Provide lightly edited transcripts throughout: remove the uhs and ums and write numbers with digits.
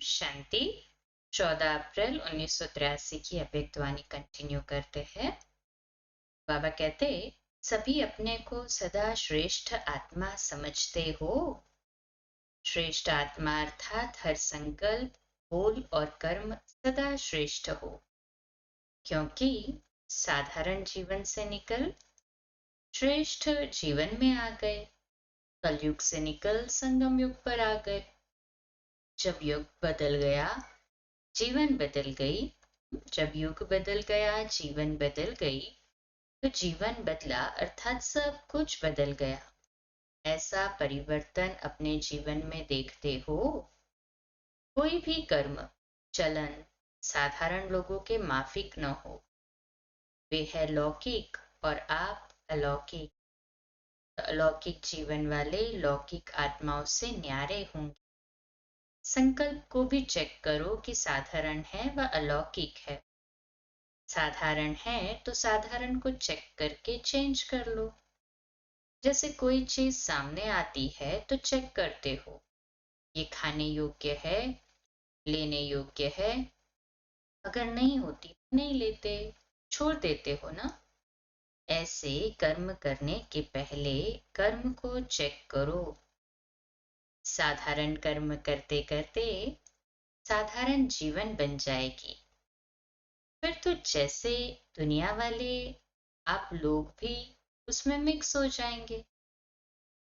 शांति। 14 अप्रैल 1983 की अव्यक्तवाणी कंटिन्यू करते हैं। बाबा कहते, सभी अपने को सदा श्रेष्ठ आत्मा समझते हो। श्रेष्ठ आत्मा अर्थात हर संकल्प, बोल और कर्म सदा श्रेष्ठ हो, क्योंकि साधारण जीवन से निकल श्रेष्ठ जीवन में आ गए। कलयुग से निकल संगम युग पर आ गए। जब युग बदल गया, जीवन बदल गई। जब युग बदल गया, जीवन बदल गई, तो जीवन बदला अर्थात सब कुछ बदल गया। ऐसा परिवर्तन अपने जीवन में देखते हो। कोई भी कर्म, चलन साधारण लोगों के माफिक न हो। वे है लौकिक और आप अलौकिक। अलौकिक जीवन वाले लौकिक आत्माओं से न्यारे होंगे। संकल्प को भी चेक करो कि साधारण है व अलौकिक है। साधारण है तो साधारण को चेक करके चेंज कर लो। जैसे कोई चीज सामने आती है तो चेक करते हो, ये खाने योग्य है, लेने योग्य है। अगर नहीं होती तो नहीं लेते, छोड़ देते हो ना। ऐसे कर्म करने के पहले कर्म को चेक करो। साधारण कर्म करते करते साधारण जीवन बन जाएगी। फिर तो जैसे दुनिया वाले आप लोग भी उसमें मिक्स हो जाएंगे,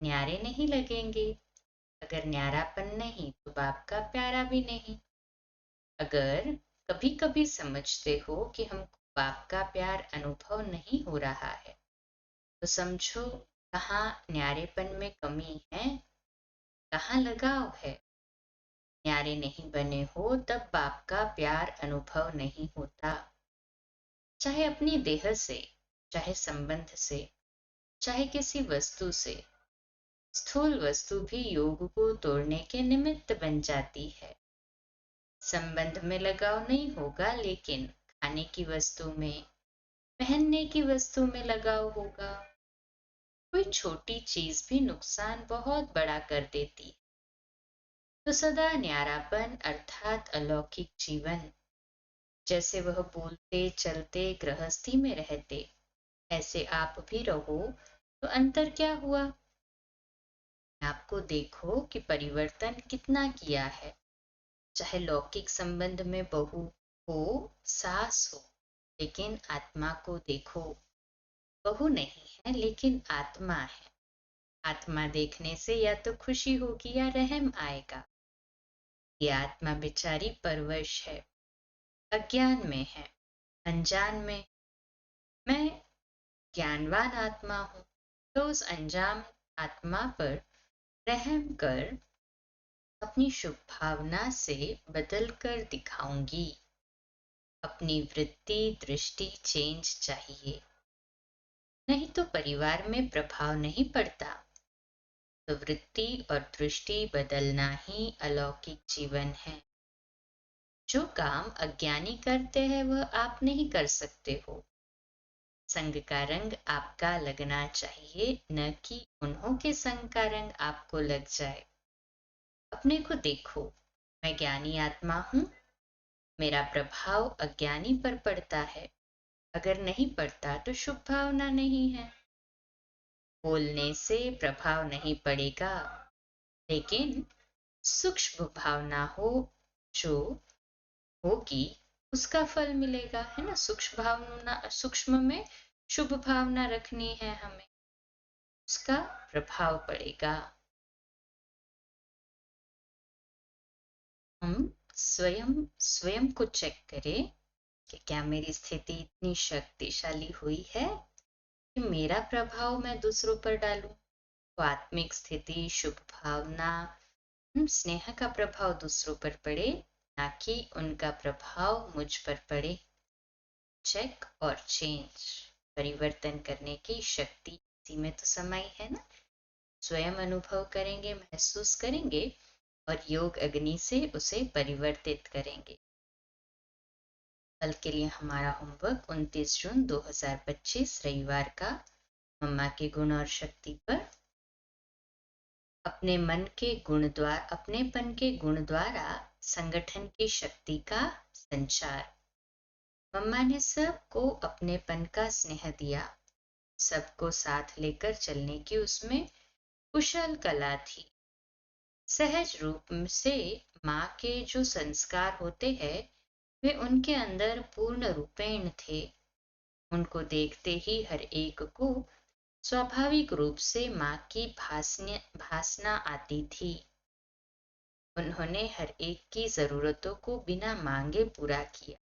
न्यारे नहीं लगेंगे। अगर न्यारापन नहीं तो बाप का प्यारा भी नहीं। अगर कभी कभी समझते हो कि हमको बाप का प्यार अनुभव नहीं हो रहा है, तो समझो कहाँ न्यारेपन में कमी है, कहाँ लगाव है। न्यारे नहीं बने हो तब बाप का प्यार अनुभव नहीं होता। चाहे अपनी देह से, चाहे संबंध से, चाहे किसी वस्तु से। स्थूल वस्तु भी योग को तोड़ने के निमित्त बन जाती है। संबंध में लगाव नहीं होगा, लेकिन खाने की वस्तु में, पहनने की वस्तु में लगाव होगा। कोई छोटी चीज भी नुकसान बहुत बड़ा कर देती है। तो सदा न्यारापन अर्थात अलौकिक जीवन, जैसे वह बोलते चलते गृहस्थी में रहते, ऐसे आप भी रहो। तो अंतर क्या हुआ? आपको देखो कि परिवर्तन कितना किया है। चाहे लौकिक संबंध में बहू हो, सास हो, लेकिन आत्मा को देखो। बहू नहीं है लेकिन आत्मा है। आत्मा देखने से या तो खुशी होगी या रहम आएगा। ये आत्मा बेचारी परवश है, अज्ञान में है, अनजान में। मैं ज्ञानवान आत्मा हूं, तो उस अनजान आत्मा पर रहम कर अपनी शुभ भावना से बदल कर दिखाऊंगी। अपनी वृत्ति दृष्टि चेंज चाहिए, नहीं तो परिवार में प्रभाव नहीं पड़ता। तो वृत्ति और दृष्टि बदलना ही अलौकिक जीवन है। जो काम अज्ञानी करते हैं वह आप नहीं कर सकते हो। संग का रंग आपका लगना चाहिए, न कि उन्हों के संग का रंग आपको लग जाए। अपने को देखो, मैं ज्ञानी आत्मा हूं, मेरा प्रभाव अज्ञानी पर पड़ता है। अगर नहीं पड़ता तो शुभ भावना नहीं है। बोलने से प्रभाव नहीं पड़ेगा, लेकिन सूक्ष्म भावना हो जो होगी उसका फल मिलेगा, है ना। सूक्ष्म भावना, सूक्ष्म में शुभ भावना रखनी है हमें, उसका प्रभाव पड़ेगा। हम स्वयं स्वयं को चेक करें कि क्या मेरी स्थिति इतनी शक्तिशाली हुई है कि मेरा प्रभाव मैं दूसरों पर डालूं। तो आत्मिक स्थिति, शुभ भावना, स्नेह का प्रभाव दूसरों पर पड़े, ना कि उनका प्रभाव मुझ पर पड़े। चेक और चेंज, परिवर्तन करने की शक्ति इसी में तो समाई है ना। स्वयं अनुभव करेंगे, महसूस करेंगे और योग अग्नि से उसे परिवर्तित करेंगे। कल के लिए हमारा होमवर्क 29 जून 2025 रविवार का, मम्मा के गुण और शक्ति पर। अपने मन के गुण द्वारा, अपनेपन के गुण द्वारा संगठन की शक्ति का संचार। मम्मा ने सबको अपनेपन का स्नेह दिया, सबको साथ लेकर चलने की उसमें कुशल कला थी। सहज रूप से माँ के जो संस्कार होते हैं वे उनके अंदर पूर्ण रूपेण थे। उनको देखते ही हर एक को स्वाभाविक रूप से माँ की भासना आती थी। उन्होंने हर एक की जरूरतों को बिना मांगे पूरा किया।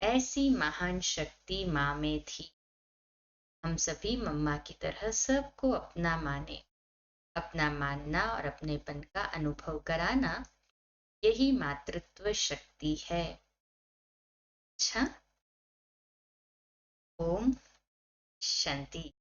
ऐसी महान शक्ति माँ में थी। हम सभी मम्मा की तरह सबको अपना माने। अपना मानना और अपनेपन का अनुभव कराना, यही मातृत्व शक्ति है। अच्छा, ओम शांति।